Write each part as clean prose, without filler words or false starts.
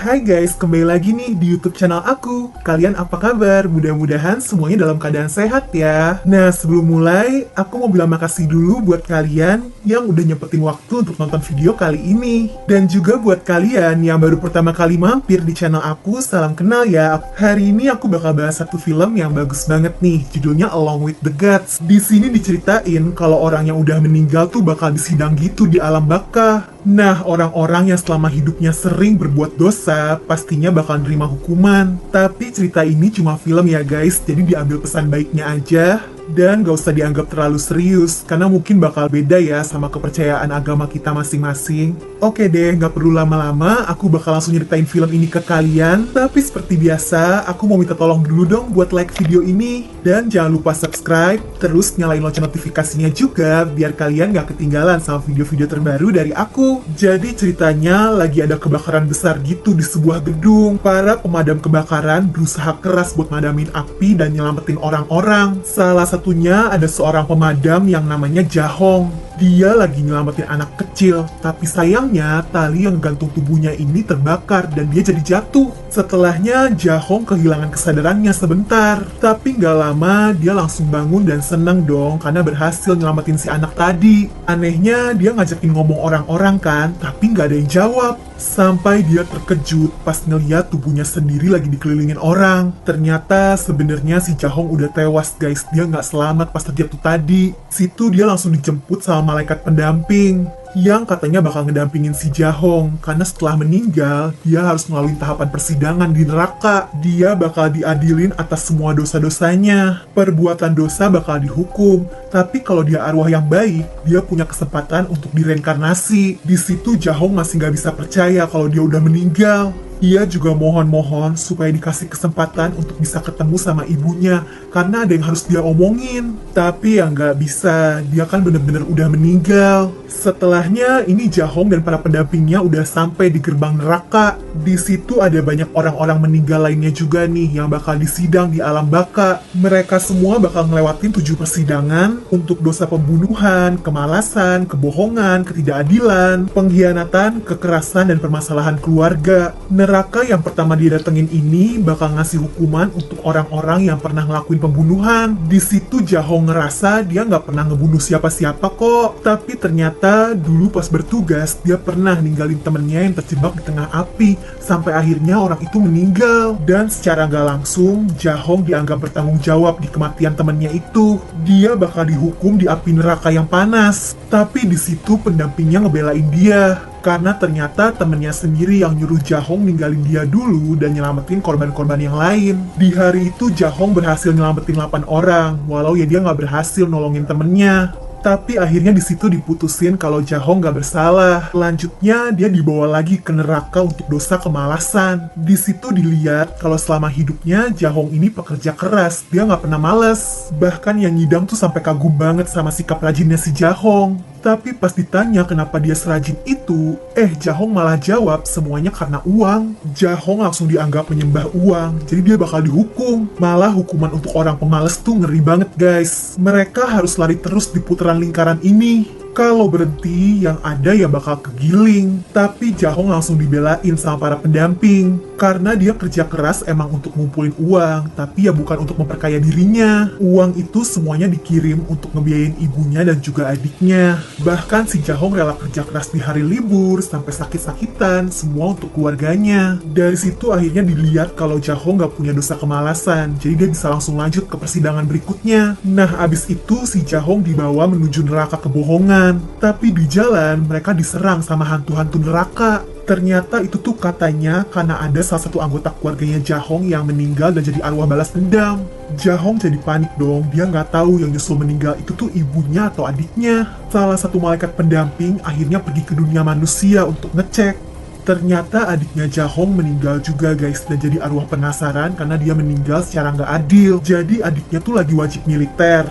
Hai guys, kembali lagi nih di YouTube channel aku. Kalian apa kabar? Mudah-mudahan semuanya dalam keadaan sehat ya. Nah, sebelum mulai, aku mau bilang makasih dulu buat kalian yang udah nyempetin waktu untuk nonton video kali ini. Dan juga buat kalian yang baru pertama kali mampir di channel aku, salam kenal ya. Hari ini aku bakal bahas satu film yang bagus banget nih, judulnya Along with the Gods. Di sini diceritain kalau orang yang udah meninggal tuh bakal disidang gitu di alam baka. Nah, orang-orang yang selama hidupnya sering berbuat dosa, pastinya bakal nerima hukuman. Tapi cerita ini cuma film ya guys, jadi diambil pesan baiknya aja. Dan gak usah dianggap terlalu serius, karena mungkin bakal beda ya sama kepercayaan agama kita masing-masing. Oke deh, gak perlu lama-lama, aku bakal langsung nyeritain film ini ke kalian. Tapi seperti biasa, aku mau minta tolong dulu dong buat like video ini. Dan jangan lupa subscribe, terus nyalain lonceng notifikasinya juga, biar kalian gak ketinggalan sama video-video terbaru dari aku. Jadi ceritanya lagi ada kebakaran besar gitu di sebuah gedung. Para pemadam kebakaran berusaha keras buat madamin api dan nyelamatin orang-orang. Salah satunya ada seorang pemadam yang namanya Jahong. Dia lagi nyelamatin anak kecil, tapi sayangnya tali yang gantung tubuhnya ini terbakar dan dia jadi jatuh. Setelahnya Jahong kehilangan kesadarannya sebentar, tapi nggak lama dia langsung bangun dan seneng dong karena berhasil nyelamatin si anak tadi. Anehnya dia ngajakin ngomong orang-orang kan, tapi nggak ada yang jawab. Sampai dia terkejut pas ngeliat tubuhnya sendiri lagi dikelilingin orang. Ternyata sebenarnya si Jahong udah tewas guys, dia nggak selamat pas terjatuh tadi. Situ dia langsung dijemput sama malaikat pendamping yang katanya bakal ngedampingin si Jahong, karena setelah meninggal dia harus melalui tahapan persidangan di neraka. Dia bakal diadilin atas semua dosa-dosanya. Perbuatan dosa bakal dihukum, tapi kalau dia arwah yang baik, dia punya kesempatan untuk direinkarnasi. Di situ Jahong masih nggak bisa percaya kalau dia udah meninggal. Ia juga mohon-mohon supaya dikasih kesempatan untuk bisa ketemu sama ibunya, karena ada yang harus dia omongin. Tapi ya nggak bisa, dia kan bener-bener udah meninggal. Setelahnya, ini Jahong dan para pendampingnya udah sampai di gerbang neraka. Di situ ada banyak orang-orang meninggal lainnya juga nih yang bakal disidang di alam baka. Mereka semua bakal ngelewatin 7 persidangan untuk dosa pembunuhan, kemalasan, kebohongan, ketidakadilan, pengkhianatan, kekerasan, dan permasalahan keluarga. Neraka yang pertama dia datengin ini bakal ngasih hukuman untuk orang-orang yang pernah ngelakuin pembunuhan. Di situ Jahong ngerasa dia nggak pernah ngebunuh siapa-siapa kok. Tapi ternyata dulu pas bertugas dia pernah ninggalin temennya yang terjebak di tengah api sampai akhirnya orang itu meninggal. Dan secara nggak langsung Jahong dianggap bertanggung jawab di kematian temennya itu. Dia bakal dihukum di api neraka yang panas. Tapi di situ pendampingnya ngebelain dia, karena ternyata temennya sendiri yang nyuruh Jahong ninggalin dia dulu dan nyelamatin korban-korban yang lain. Di hari itu Jahong berhasil nyelamatin 8 orang, walau ya dia nggak berhasil nolongin temennya. Tapi akhirnya di situ diputusin kalau Jahong nggak bersalah. Selanjutnya dia dibawa lagi ke neraka untuk dosa kemalasan. Di situ dilihat kalau selama hidupnya Jahong ini pekerja keras, dia nggak pernah malas. Bahkan yang ngidam tuh sampai kagum banget sama sikap rajinnya si Jahong. Tapi pas ditanya kenapa dia serajin itu, Jahong malah jawab semuanya karena uang. Jahong langsung dianggap penyembah uang, jadi dia bakal dihukum. Malah hukuman untuk orang pemalas tuh ngeri banget guys. Mereka harus lari terus di putaran lingkaran ini. Kalau berhenti, yang ada ya bakal kegiling. Tapi Jahong langsung dibelain sama para pendamping. Karena dia kerja keras emang untuk ngumpulin uang, tapi ya bukan untuk memperkaya dirinya. Uang itu semuanya dikirim untuk ngebiayain ibunya dan juga adiknya. Bahkan si Jahong rela kerja keras di hari libur, sampai sakit-sakitan, semua untuk keluarganya. Dari situ akhirnya dilihat kalau Jahong gak punya dosa kemalasan, jadi dia bisa langsung lanjut ke persidangan berikutnya. Nah, abis itu si Jahong dibawa menuju neraka kebohongan. Tapi di jalan mereka diserang sama hantu-hantu neraka. Ternyata itu tuh katanya karena ada salah satu anggota keluarganya Jahong yang meninggal dan jadi arwah balas dendam. Jahong jadi panik dong, dia nggak tahu yang nyusul meninggal itu tuh ibunya atau adiknya. Salah satu malaikat pendamping akhirnya pergi ke dunia manusia untuk ngecek. Ternyata adiknya Jahong meninggal juga guys, dan jadi arwah penasaran karena dia meninggal secara nggak adil. Jadi adiknya tuh lagi wajib militer.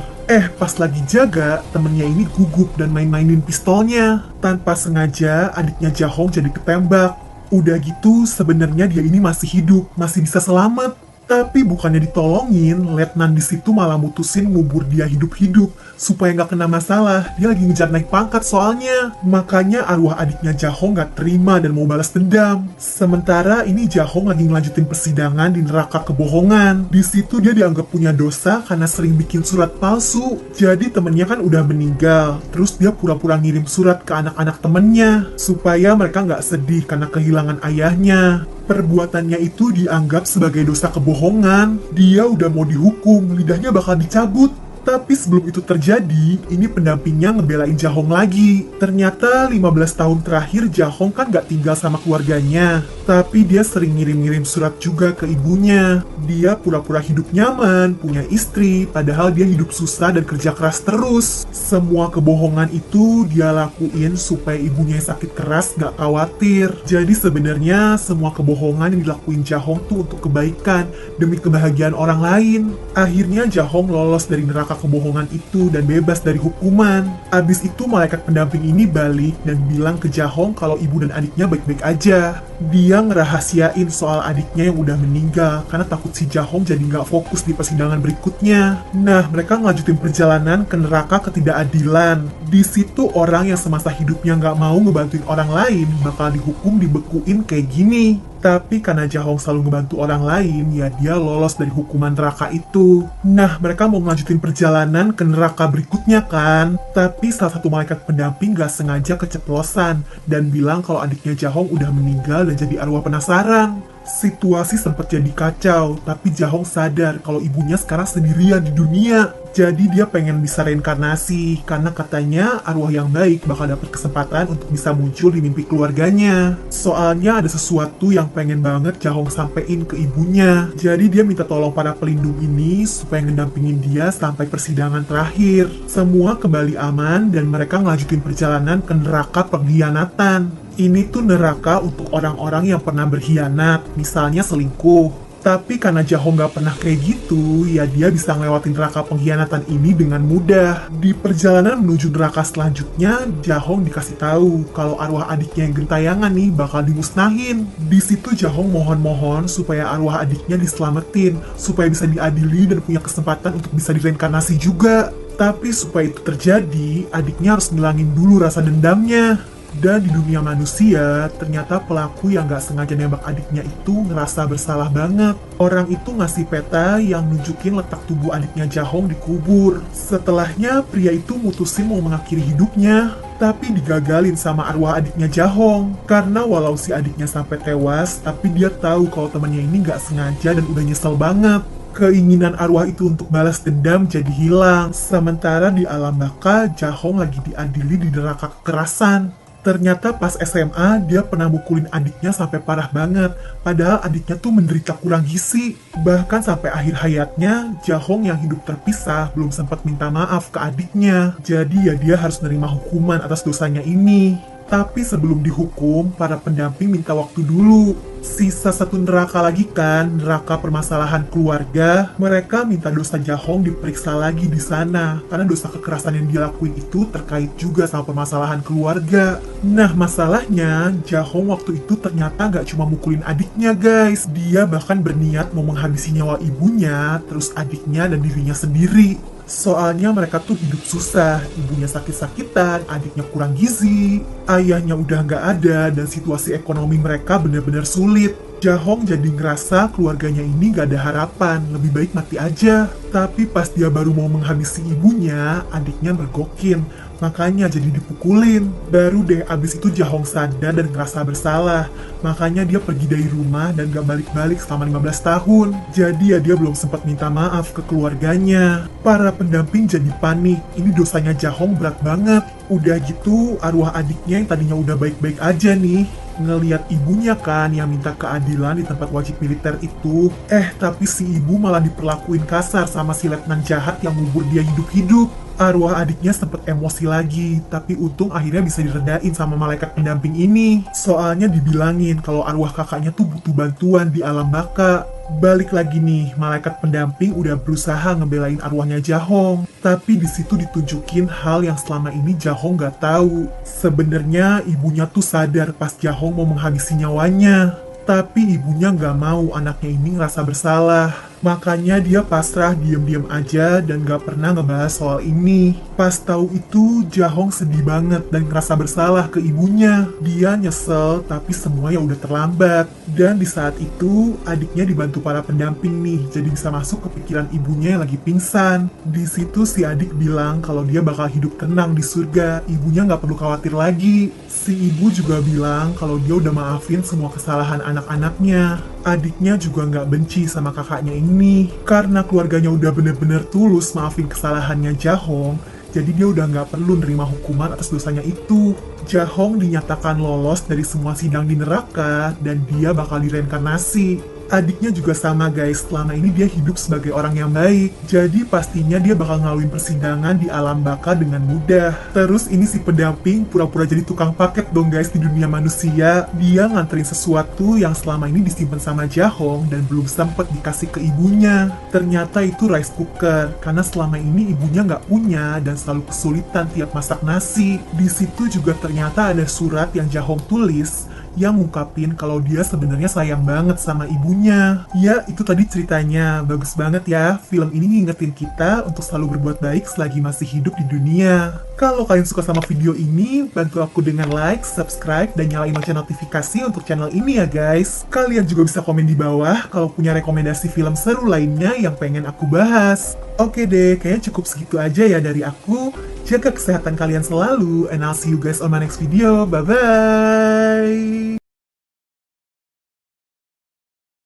Pas lagi jaga, temennya ini gugup dan main-mainin pistolnya. Tanpa sengaja, adiknya Jahong jadi ketembak. Udah gitu, sebenarnya dia ini masih hidup, masih bisa selamat. Tapi bukannya ditolongin, Letnan di situ malah mutusin ngubur dia hidup-hidup supaya nggak kena masalah. Dia lagi ngejar naik pangkat soalnya. Makanya arwah adiknya Jahong nggak terima dan mau balas dendam. Sementara ini Jahong lagi ngelanjutin persidangan di neraka kebohongan. Di situ dia dianggap punya dosa karena sering bikin surat palsu. Jadi temennya kan udah meninggal. Terus dia pura-pura ngirim surat ke anak-anak temennya supaya mereka nggak sedih karena kehilangan ayahnya. Perbuatannya itu dianggap sebagai dosa kebohongan. Dia udah mau dihukum, lidahnya bakal dicabut. Tapi sebelum itu terjadi, ini pendampingnya ngebelain Jahong lagi. Ternyata 15 tahun terakhir Jahong kan gak tinggal sama keluarganya. Tapi dia sering ngirim-ngirim surat juga ke ibunya. Dia pura-pura hidup nyaman, punya istri, padahal dia hidup susah dan kerja keras terus. Semua kebohongan itu dia lakuin supaya ibunya yang sakit keras gak khawatir. Jadi sebenarnya semua kebohongan yang dilakuin Jahong tuh untuk kebaikan, demi kebahagiaan orang lain. Akhirnya Jahong lolos dari neraka kebohongan itu dan bebas dari hukuman. Abis itu malaikat pendamping ini balik dan bilang ke Jahong kalau ibu dan adiknya baik-baik aja. Dia ngerahasiain soal adiknya yang udah meninggal karena takut si Jahong jadi nggak fokus di persidangan berikutnya. Nah, mereka ngelanjutin perjalanan ke neraka ketidakadilan. Di situ orang yang semasa hidupnya nggak mau ngebantuin orang lain bakal dihukum dibekuin kayak gini. Tapi karena Jahong selalu ngebantu orang lain, ya dia lolos dari hukuman neraka itu. Nah, mereka mau ngelanjutin perjalanan ke neraka berikutnya kan. Tapi salah satu malaikat pendamping gak sengaja keceplosan dan bilang kalau adiknya Jahong udah meninggal dan jadi arwah penasaran. Situasi sempat jadi kacau, tapi Jahong sadar kalau ibunya sekarang sendirian di dunia. Jadi dia pengen bisa reinkarnasi, karena katanya arwah yang baik bakal dapat kesempatan untuk bisa muncul di mimpi keluarganya. Soalnya ada sesuatu yang pengen banget Jahong sampein ke ibunya. Jadi dia minta tolong para pelindung ini supaya ngedampingin dia sampai persidangan terakhir. Semua kembali aman dan mereka ngelanjutin perjalanan ke neraka pengkhianatan. Ini tuh neraka untuk orang-orang yang pernah berkhianat, misalnya selingkuh. Tapi karena Jahong gak pernah kayak gitu, ya dia bisa ngelewatin neraka pengkhianatan ini dengan mudah. Di perjalanan menuju neraka selanjutnya, Jahong dikasih tahu kalau arwah adiknya yang gentayangan nih bakal dimusnahin. Di situ Jahong mohon-mohon supaya arwah adiknya diselamatin, supaya bisa diadili dan punya kesempatan untuk bisa direinkarnasi juga. Tapi supaya itu terjadi, adiknya harus ngilangin dulu rasa dendamnya. Dan di dunia manusia, ternyata pelaku yang gak sengaja nembak adiknya itu ngerasa bersalah banget. Orang itu ngasih peta yang nunjukin letak tubuh adiknya Jahong dikubur. Setelahnya, pria itu mutusin mau mengakhiri hidupnya, tapi digagalin sama arwah adiknya Jahong. Karena walau si adiknya sampai tewas, tapi dia tahu kalau temannya ini gak sengaja dan udah nyesel banget. Keinginan arwah itu untuk balas dendam jadi hilang. Sementara di alam baka, Jahong lagi diadili di neraka kekerasan. Ternyata pas SMA, dia pernah mukulin adiknya sampai parah banget. Padahal adiknya tuh menderita kurang gizi. Bahkan sampai akhir hayatnya, Jahong yang hidup terpisah belum sempat minta maaf ke adiknya. Jadi ya dia harus nerima hukuman atas dosanya ini. Tapi sebelum dihukum, para pendamping minta waktu dulu. Sisa satu neraka lagi kan, neraka permasalahan keluarga. Mereka minta dosa Jahong diperiksa lagi di sana, karena dosa kekerasan yang dilakuin itu terkait juga sama permasalahan keluarga. Nah, masalahnya Jahong waktu itu ternyata nggak cuma mukulin adiknya guys. Dia bahkan berniat mau menghabisi nyawa ibunya, terus adiknya dan dirinya sendiri. Soalnya mereka tuh hidup susah, ibunya sakit-sakitan, adiknya kurang gizi, ayahnya udah nggak ada, dan situasi ekonomi mereka benar-benar sulit. Jahong jadi ngerasa keluarganya ini gak ada harapan, lebih baik mati aja. Tapi pas dia baru mau menghabisi ibunya, adiknya mergokin, makanya jadi dipukulin. Baru deh abis itu Jahong sadar dan ngerasa bersalah, makanya dia pergi dari rumah dan gak balik-balik selama 15 tahun. Jadi ya dia belum sempat minta maaf ke keluarganya. Para pendamping jadi panik, ini dosanya Jahong berat banget. Udah gitu arwah adiknya yang tadinya udah baik-baik aja nih, ngeliat ibunya kan yang minta keadilan di tempat wajib militer itu. Tapi si ibu malah diperlakuin kasar sama si letnan jahat yang ngubur dia hidup-hidup. Arwah adiknya sempet emosi lagi, tapi untung akhirnya bisa diredain sama malaikat pendamping ini. Soalnya dibilangin kalau arwah kakaknya tuh butuh bantuan di alam baka. Balik lagi nih, malaikat pendamping udah berusaha ngebelain arwahnya Jahong. Tapi di situ ditunjukin hal yang selama ini Jahong gak tahu. Sebenarnya ibunya tuh sadar pas Jahong mau menghabisi nyawanya. Tapi ibunya nggak mau anaknya ini ngerasa bersalah. Makanya dia pasrah diem-diem aja dan gak pernah ngebahas soal ini. Pas tahu itu, Jahong sedih banget dan ngerasa bersalah ke ibunya. Dia nyesel, tapi semuanya udah terlambat. Dan di saat itu, adiknya dibantu para pendamping nih, jadi bisa masuk ke pikiran ibunya yang lagi pingsan. Di situ si adik bilang kalau dia bakal hidup tenang di surga, ibunya nggak perlu khawatir lagi. Si ibu juga bilang kalau dia udah maafin semua kesalahan anak-anaknya. Adiknya juga nggak benci sama kakaknya ini. Karena keluarganya udah bener-bener tulus maafin kesalahannya Jahong, jadi dia udah nggak perlu nerima hukuman atas dosanya itu. Jahong dinyatakan lolos dari semua sidang di neraka dan dia bakal direinkarnasi. Adiknya juga sama guys, selama ini dia hidup sebagai orang yang baik. Jadi pastinya dia bakal ngelaluin persidangan di alam baka dengan mudah. Terus ini si pendamping pura-pura jadi tukang paket dong guys di dunia manusia. Dia nganterin sesuatu yang selama ini disimpan sama Jahong dan belum sempet dikasih ke ibunya. Ternyata itu rice cooker, karena selama ini ibunya nggak punya dan selalu kesulitan tiap masak nasi. Di situ juga ternyata ada surat yang Jahong tulis yang ngungkapin kalau dia sebenarnya sayang banget sama ibunya. Ya, itu tadi ceritanya. Bagus banget ya. Film ini ngingetin kita untuk selalu berbuat baik selagi masih hidup di dunia. Kalau kalian suka sama video ini, bantu aku dengan like, subscribe, dan nyalain lonceng notifikasi untuk channel ini ya guys. Kalian juga bisa komen di bawah kalau punya rekomendasi film seru lainnya yang pengen aku bahas. Oke deh, kayaknya cukup segitu aja ya dari aku. Jaga kesehatan kalian selalu, and I'll see you guys on my next video. Bye-bye!